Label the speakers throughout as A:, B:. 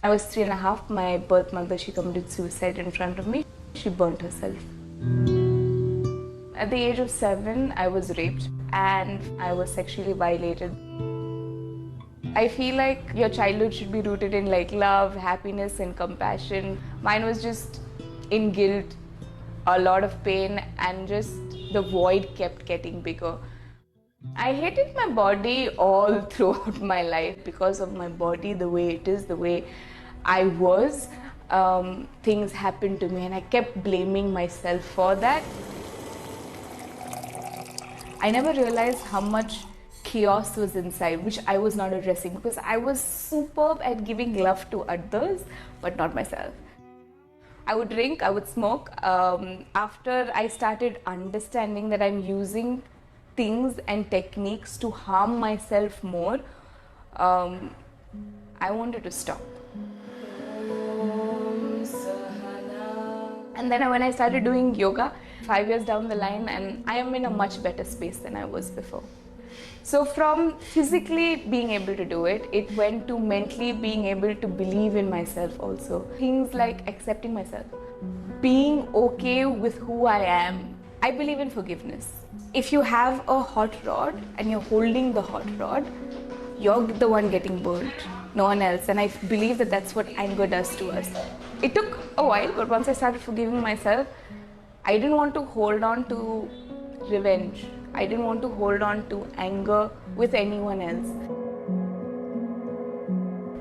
A: I was 3.5, my birth mother, she committed suicide in front of me. She burnt herself. At the age of 7, I was raped and I was sexually violated. I feel like your childhood should be rooted in like love, happiness and compassion. Mine was just in guilt, a lot of pain, and just the void kept getting bigger. I hated my body all throughout my life because of my body, the way it is, the way I was. Things happened to me and I kept blaming myself for that. I never realized how much chaos was inside, which I was not addressing because I was superb at giving love to others, but not myself. I would drink, I would smoke. After I started understanding that I'm using things and techniques to harm myself more, I wanted to stop. And then when I started doing yoga, 5 years down the line, and I am in a much better space than I was before. So from physically being able to do it, it went to mentally being able to believe in myself also. Things like accepting myself, being okay with who I am. I believe in forgiveness. If you have a hot rod and you're holding the hot rod, you're the one getting burnt, no one else. And I believe that that's what anger does to us. It took a while, but once I started forgiving myself, I didn't want to hold on to revenge. I didn't want to hold on to anger with anyone else.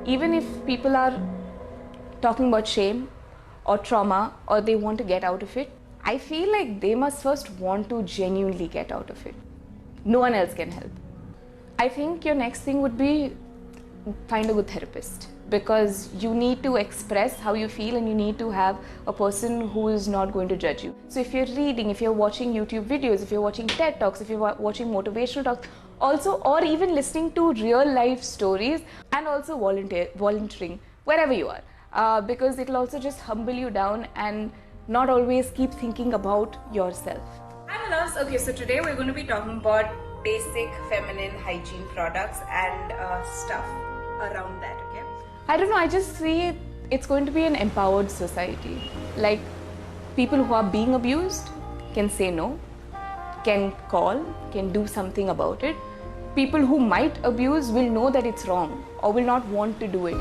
A: Even if people are talking about shame or trauma or they want to get out of it, I feel like they must first want to genuinely get out of it. No one else can help. I think your next thing would be find a good therapist, because you need to express how you feel and you need to have a person who is not going to judge you. So if you're reading, if you're watching YouTube videos, if you're watching TED Talks, if you're watching motivational talks, also, or even listening to real life stories, and also volunteering wherever you are, because it'll also just humble you down and not always keep thinking about yourself. Hi my loves, okay, so today we're going to be talking about basic feminine hygiene products and stuff around that, okay? I don't know, I just see it's going to be an empowered society. Like, people who are being abused can say no, can call, can do something about it. People who might abuse will know that it's wrong or will not want to do it.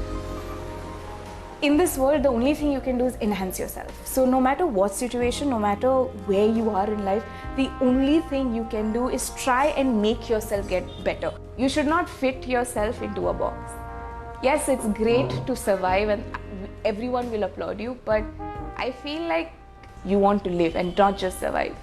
A: In this world, the only thing you can do is enhance yourself. So no matter what situation, no matter where you are in life, the only thing you can do is try and make yourself get better. You should not fit yourself into a box. Yes, it's great to survive and everyone will applaud you, but I feel like you want to live and not just survive.